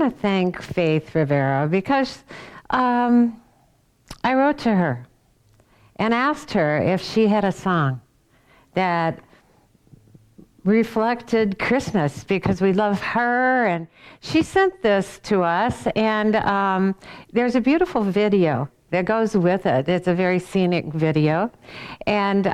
to thank Faith Rivera because I wrote to her and asked her if she had a song that reflected Christmas because we love her, and she sent this to us, and there's a beautiful video that goes with it. It's a very scenic video, and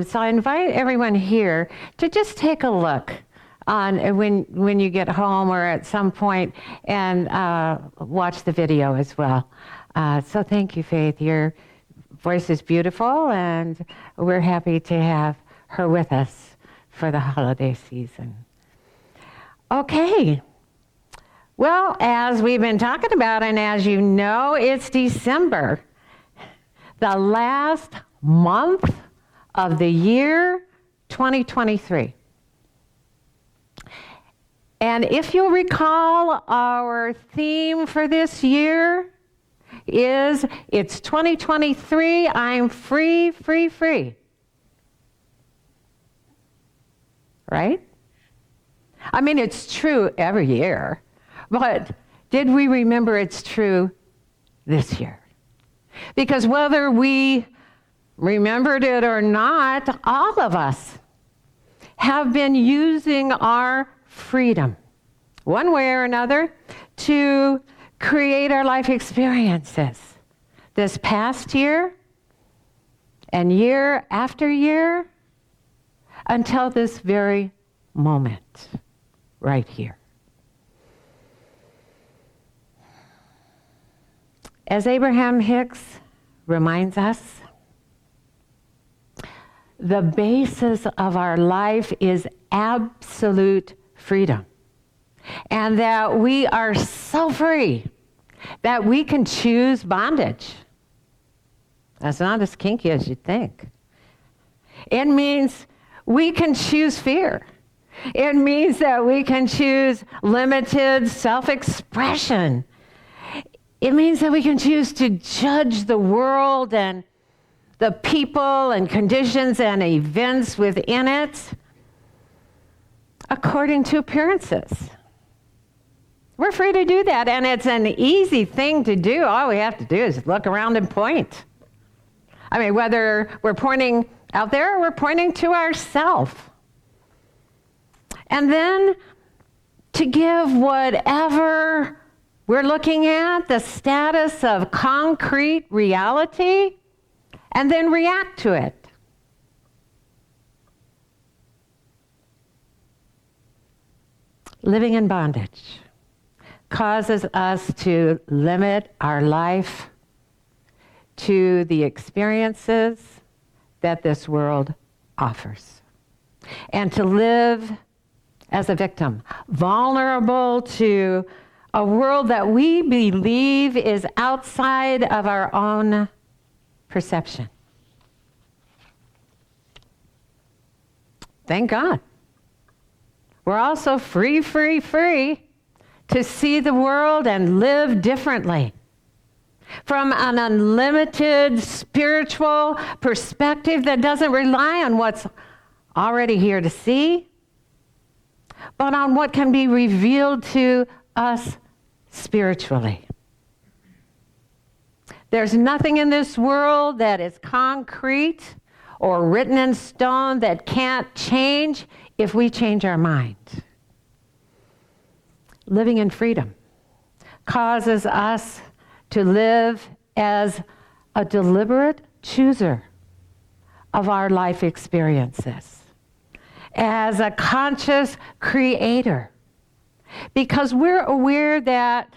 so I invite everyone here to just take a look on when you get home or at some point and watch the video as well. So thank you, Faith. Your voice is beautiful, and we're happy to have her with us for the holiday season. Okay. Well, as we've been talking about, and as you know, it's December, the last month of the year 2023. And if you'll recall, our theme for this year is, it's 2023, I'm free, free, free. Right? I mean, it's true every year, but did we remember it's true this year? Because whether we remembered it or not, all of us have been using our freedom, one way or another, to create our life experiences. This past year, and year after year, until this very moment, right here. As Abraham Hicks reminds us, the basis of our life is absolute freedom. And that we are so free that we can choose bondage. That's not as kinky as you think. It means we can choose fear. It means that we can choose limited self-expression. It means that we can choose to judge the world and the people and conditions and events within it according to appearances. We're free to do that, and it's an easy thing to do. All we have to do is look around and point. I mean, whether we're pointing out there or we're pointing to ourselves. And then to give whatever we're looking at the status of concrete reality, and then react to it. Living in bondage causes us to limit our life to the experiences that this world offers, and to live as a victim, vulnerable to a world that we believe is outside of our own perception. Thank God. We're also free, free, free to see the world and live differently. From an unlimited spiritual perspective that doesn't rely on what's already here to see, but on what can be revealed to us spiritually. There's nothing in this world that is concrete or written in stone that can't change if we change our mind. Living in freedom causes us to live as a deliberate chooser of our life experiences, as a conscious creator, because we're aware that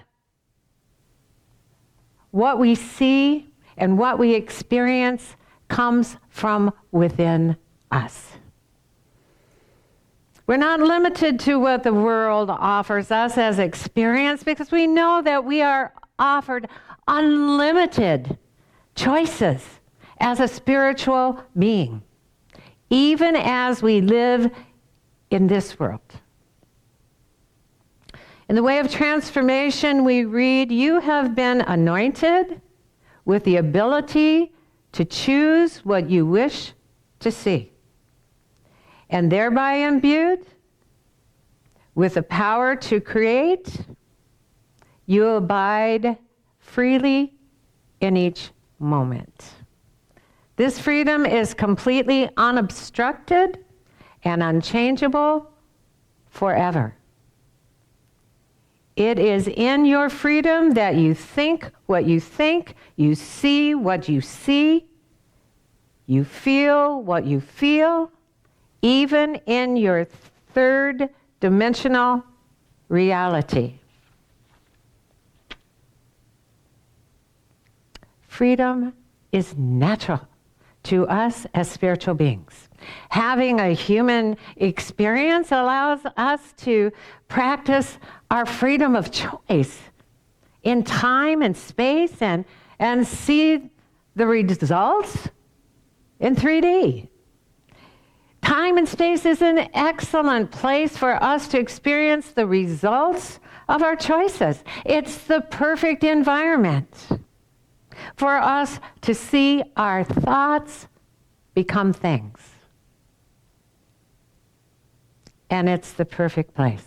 what we see and what we experience comes from within us. We're not limited to what the world offers us as experience, because we know that we are offered unlimited choices as a spiritual being, even as we live in this world. In the way of transformation, we read, "You have been anointed with the ability to choose what you wish to see, and thereby imbued with the power to create You abide freely in each moment. This freedom is completely unobstructed and unchangeable forever. It is in your freedom that you think what you think, you see what you see, you feel what you feel, even in your third dimensional reality. Freedom is natural to us as spiritual beings. Having a human experience allows us to practice our freedom of choice in time and space and see the results in 3D. Time and space is an excellent place for us to experience the results of our choices. It's the perfect environment for us to see our thoughts become things. And it's the perfect place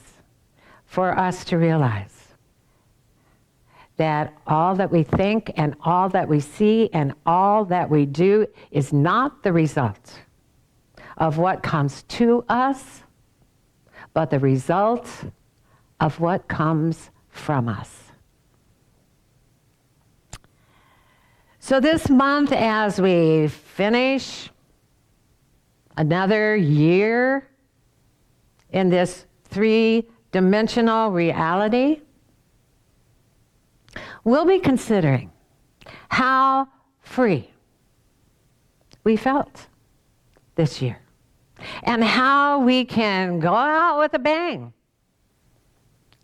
for us to realize that all that we think and all that we see and all that we do is not the result of what comes to us, but the result of what comes from us. So this month, as we finish another year in this three-dimensional reality, we'll be considering how free we felt this year and how we can go out with a bang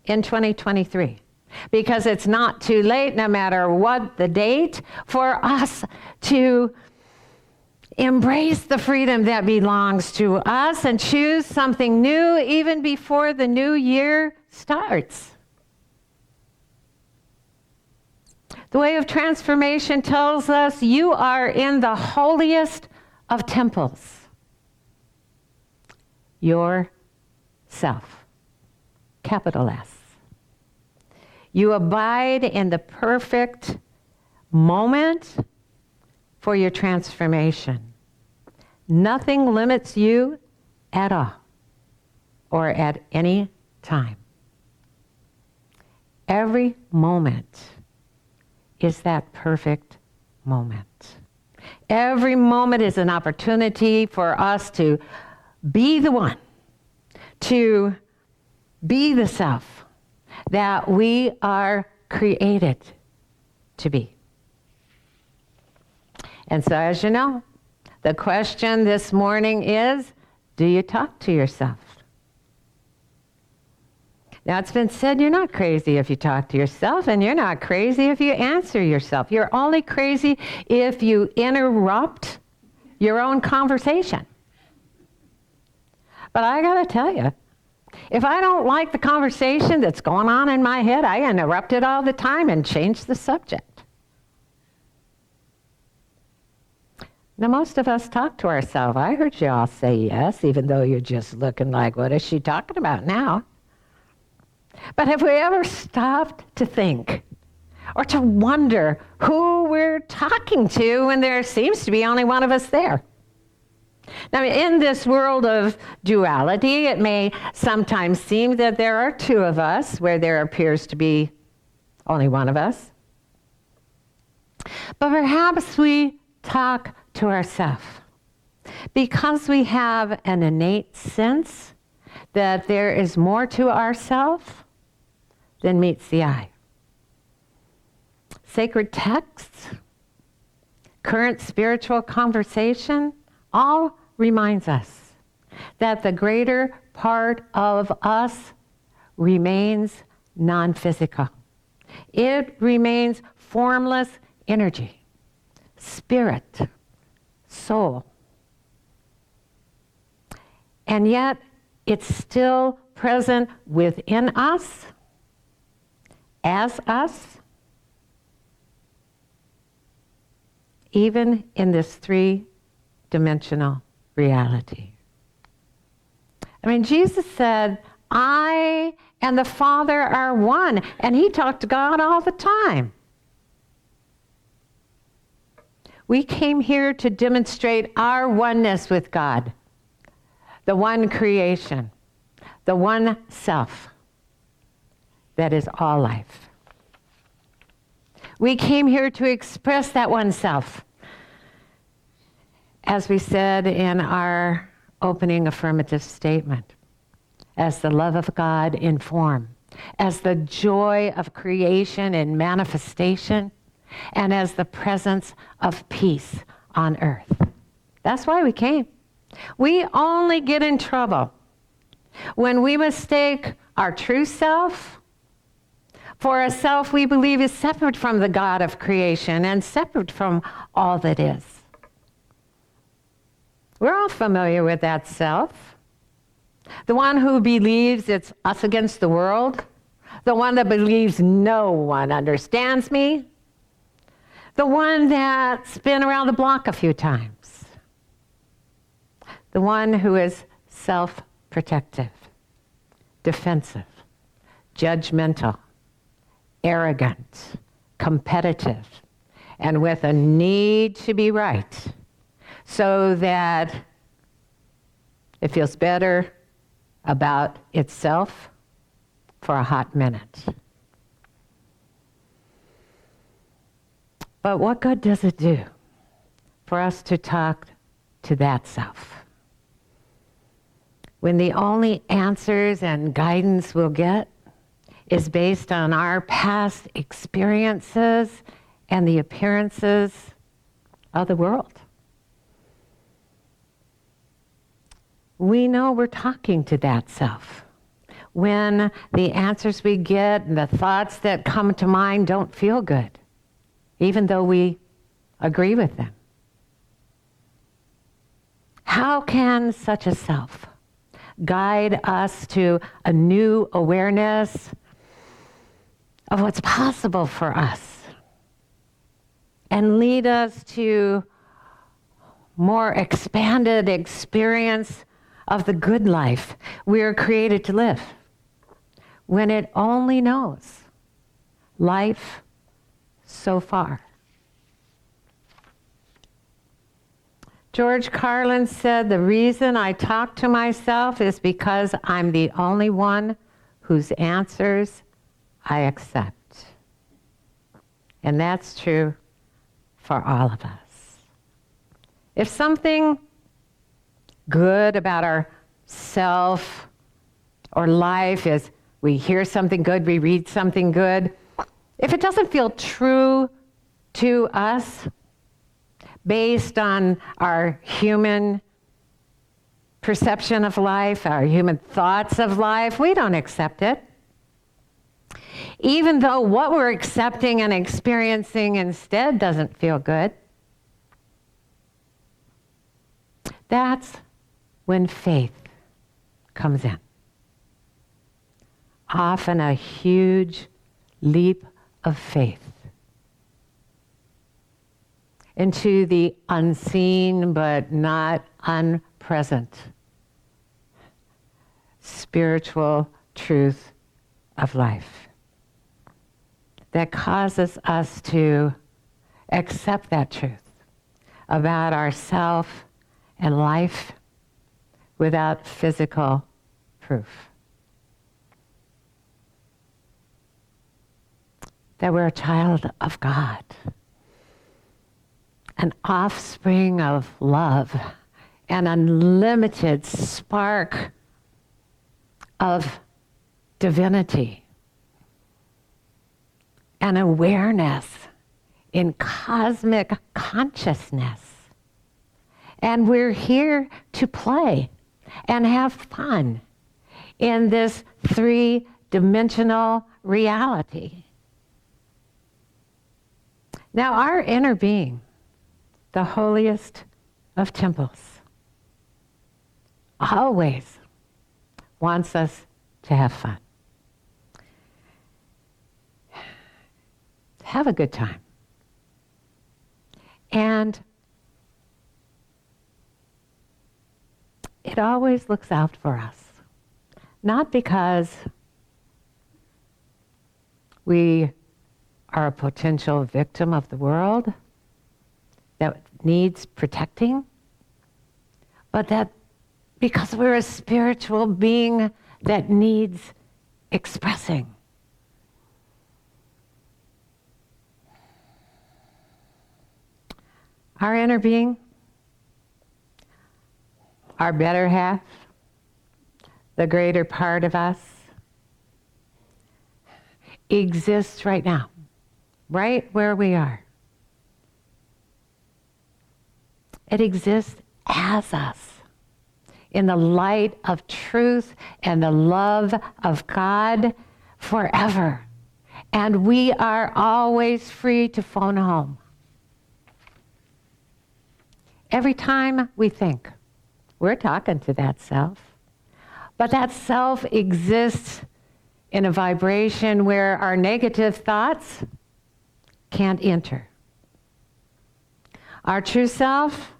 in 2023. Because it's not too late, no matter what the date, for us to embrace the freedom that belongs to us and choose something new even before the new year starts. The way of transformation tells us you are in the holiest of temples. Yourself. Capital S. You abide in the perfect moment for your transformation. Nothing limits you at all or at any time. Every moment is that perfect moment. Every moment is an opportunity for us to be the one, to be the self that we are created to be. And so, as you know, the question this morning is, do you talk to yourself? Now, it's been said you're not crazy if you talk to yourself, and you're not crazy if you answer yourself. You're only crazy if you interrupt your own conversation. But I gotta tell you, if I don't like the conversation that's going on in my head, I interrupt it all the time and change the subject. Now, most of us talk to ourselves. I heard you all say yes, even though you're just looking like, what is she talking about now? But have we ever stopped to think or to wonder who we're talking to when there seems to be only one of us there? Now, in this world of duality, it may sometimes seem that there are two of us where there appears to be only one of us. But perhaps we talk to ourselves because we have an innate sense that there is more to ourselves than meets the eye. Sacred texts, current spiritual conversation, all reminds us that the greater part of us remains non-physical. It remains formless energy, spirit, soul. And yet, it's still present within us, as us, even in this three-dimensional reality. I mean, Jesus said, I and the Father are one. And he talked to God all the time. We came here to demonstrate our oneness with God, the one creation, the one self that is all life. We came here to express that one self, as we said in our opening affirmative statement, as the love of God in form, as the joy of creation in manifestation, and as the presence of peace on earth. That's why we came. We only get in trouble when we mistake our true self for a self we believe is separate from the God of creation and separate from all that is. We're all familiar with that self. The one who believes it's us against the world. The one that believes no one understands me. The one that's been around the block a few times. The one who is self-protective, defensive, judgmental, arrogant, competitive, and with a need to be right so that it feels better about itself for a hot minute. But what good does it do for us to talk to that self when the only answers and guidance we'll get is based on our past experiences and the appearances of the world? We know we're talking to that self when the answers we get and the thoughts that come to mind don't feel good, even though we agree with them. How can such a self guide us to a new awareness of what's possible for us and lead us to more expanded experience of the good life we are created to live when it only knows life so far? George Carlin said, "The reason I talk to myself is because I'm the only one whose answers I accept." And that's true for all of us. If something good about our self or life is we hear something good, we read something good, if it doesn't feel true to us based on our human perception of life, our human thoughts of life, we don't accept it. Even though what we're accepting and experiencing instead doesn't feel good. That's when faith comes in. Often a huge leap of faith into the unseen but not unpresent spiritual truth of life that causes us to accept that truth about ourself and life without physical proof. That we're a child of God, an offspring of love, an unlimited spark of divinity, an awareness in cosmic consciousness. And we're here to play and have fun in this three-dimensional reality. Now, our inner being, the holiest of temples, always wants us to have fun. Have a good time. And it always looks out for us. Not because we are a potential victim of the world that needs protecting, but that because we're a spiritual being that needs expressing. Our inner being, our better half, the greater part of us, exists right now, right where we are. It exists as us, in the light of truth and the love of God forever. And we are always free to phone home. Every time we think, we're talking to that self. But that self exists in a vibration where our negative thoughts can't enter. Our true self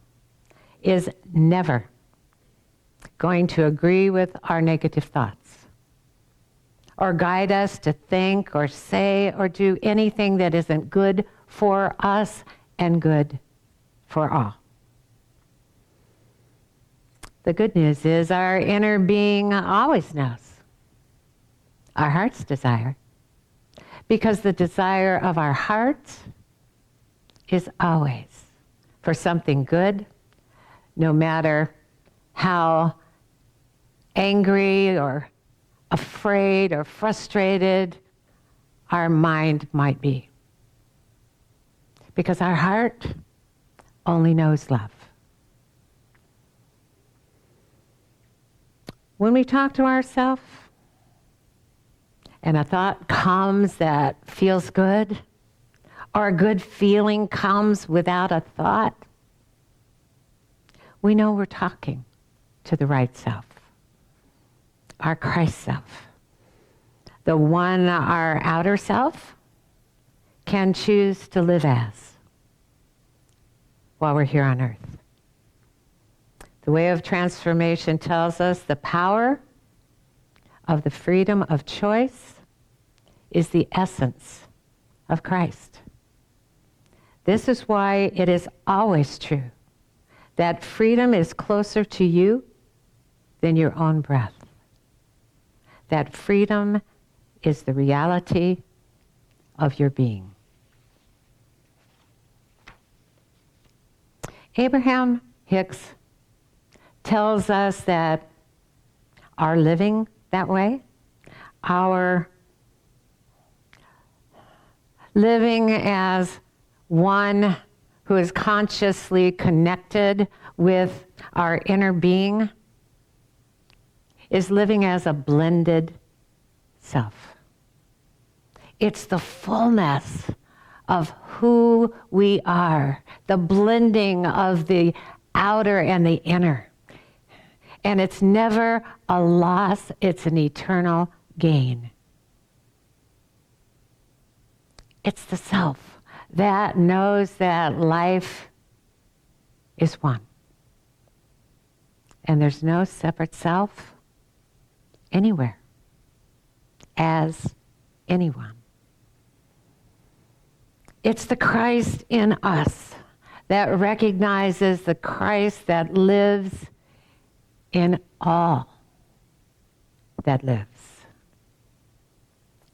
is never going to agree with our negative thoughts or guide us to think or say or do anything that isn't good for us and good for all. The good news is our inner being always knows our heart's desire, because the desire of our heart is always for something good, no matter how angry or afraid or frustrated our mind might be. Because our heart only knows love. When we talk to ourselves and a thought comes that feels good, or a good feeling comes without a thought, we know we're talking to the right self, our Christ self, the one our outer self can choose to live as while we're here on earth. The way of transformation tells us the power of the freedom of choice is the essence of Christ. This is why it is always true that freedom is closer to you than your own breath. That freedom is the reality of your being. Abraham Hicks tells us that our living that way, our living as one who is consciously connected with our inner being, is living as a blended self. It's the fullness of who we are, the blending of the outer and the inner. And it's never a loss, it's an eternal gain. It's the self that knows that life is one. And there's no separate self anywhere as anyone. It's the Christ in us that recognizes the Christ that lives in all that lives.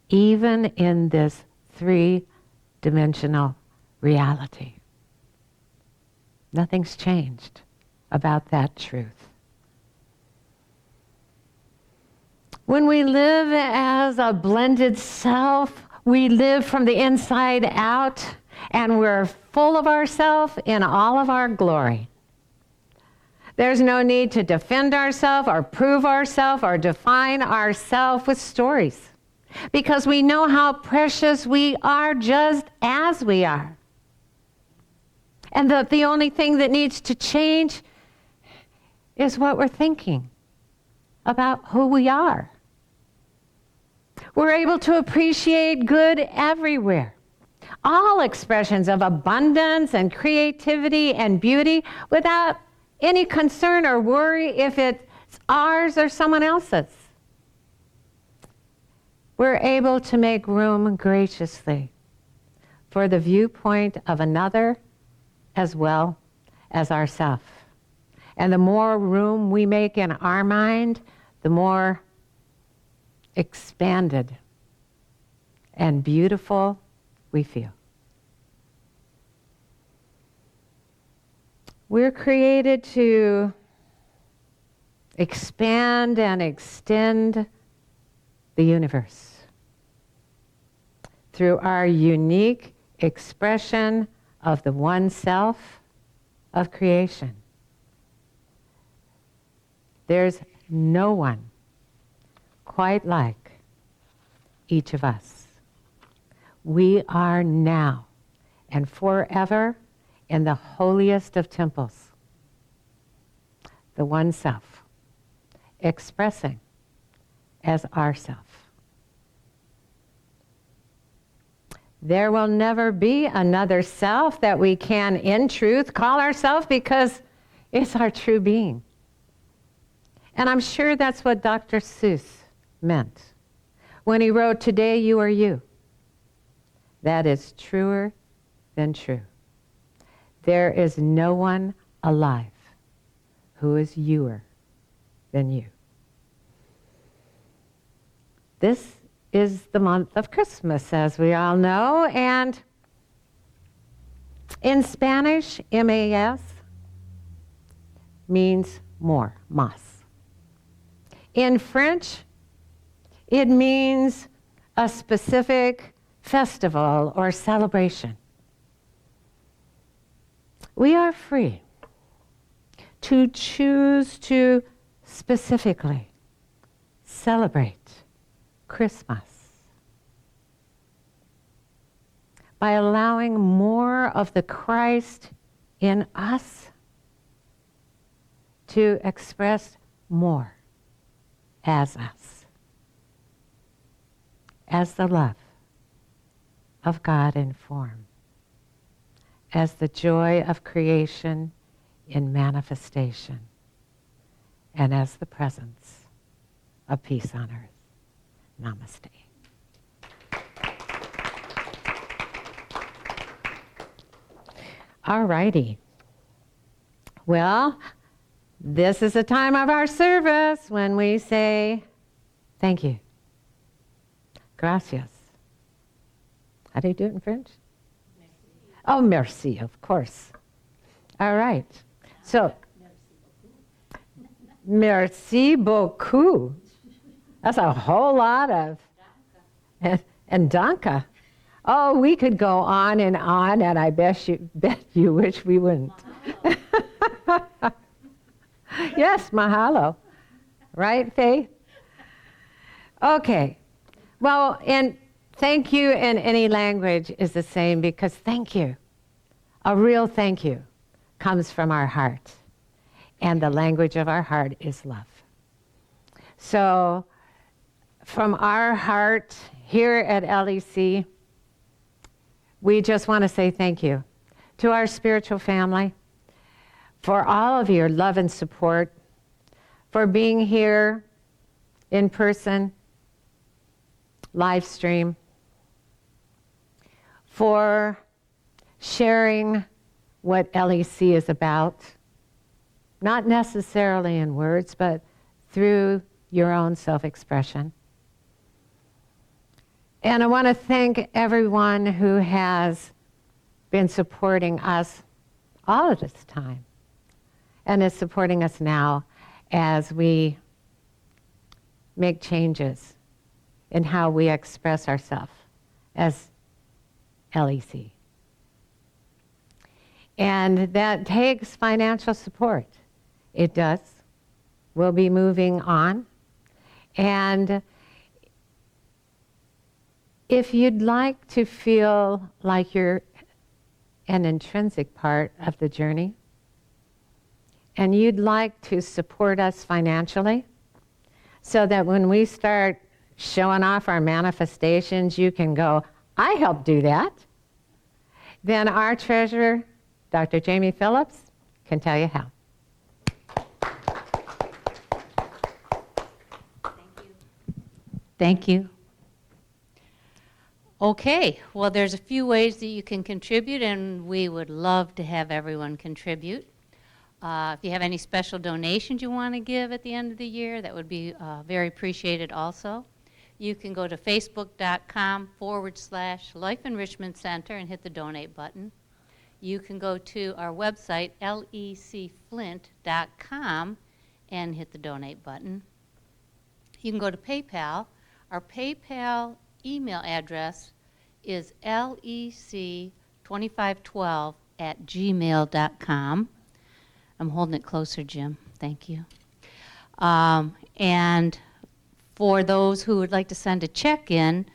Even in this three-dimensional reality. Nothing's changed about that truth. When we live as a blended self, we live from the inside out, and we're full of ourselves in all of our glory. There's no need to defend ourselves or prove ourselves or define ourselves with stories, because we know how precious we are just as we are. And that the only thing that needs to change is what we're thinking about who we are. We're able to appreciate good everywhere. All expressions of abundance and creativity and beauty without any concern or worry if it's ours or someone else's. we're able to make room graciously for the viewpoint of another as well as ourselves. And the more room we make in our mind, the more expanded and beautiful we feel. We're created to expand and extend the universe through our unique expression of the one self of creation. There's no one quite like each of us. We are now and forever in the holiest of temples, the one self, expressing as ourself. There will never be another self that we can, in truth, call ourselves, because it's our true being. And I'm sure that's what Dr. Seuss meant when he wrote, "Today you are you." That is truer than true. There is no one alive who is youer than you. This is the month of Christmas, as we all know, and in Spanish, MAS means more, más. In French, it means a specific festival or celebration. We are free to choose to specifically celebrate Christmas by allowing more of the Christ in us to express more as us, as the love of God in form, as the joy of creation in manifestation, and as the presence of peace on earth. Namaste. All righty. Well, this is the time of our service when we say thank you. Gracias. How do you do it in French? Merci. Oh, merci, of course. All right. So, merci beaucoup. That's a whole lot of. And danke. Oh, we could go on, and I bet you wish we wouldn't. Yes, mahalo. Right, Faith? Okay. Well, and thank you in any language is the same, because thank you, a real thank you, comes from our heart. And the language of our heart is love. So, from our heart here at LEC, we just want to say thank you to our spiritual family for all of your love and support, for being here in person, live stream, for sharing what LEC is about, not necessarily in words, but through your own self-expression. And I want to thank everyone who has been supporting us all of this time and is supporting us now as we make changes in how we express ourselves as LEC. And that takes financial support. It does. We'll be moving on. And if you'd like to feel like you're an intrinsic part of the journey, and you'd like to support us financially, so that when we start showing off our manifestations, you can go, I helped do that, then our treasurer, Dr. Jamie Phillips, can tell you how. Thank you. Okay, well, there's a few ways that you can contribute, and we would love to have everyone contribute. If you have any special donations you want to give at the end of the year, that would be very appreciated also. You can go to facebook.com/Life Enrichment Center and hit the donate button. You can go to our website, lecflint.com, and hit the donate button. You can go to PayPal. Our PayPal email address is lec2512@gmail.com. I'm holding it closer, Jim. Thank you. And for those who would like to send a check in,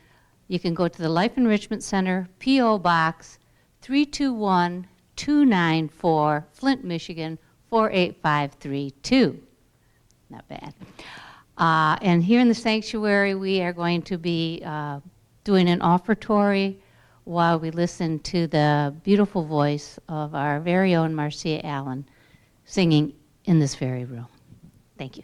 you can go to the Life Enrichment Center, P.O. Box 321-294, Flint, Michigan 48532. Not bad. And here in the sanctuary, we are going to be doing an offertory while we listen to the beautiful voice of our very own Marcia Allen singing in this very room. Thank you.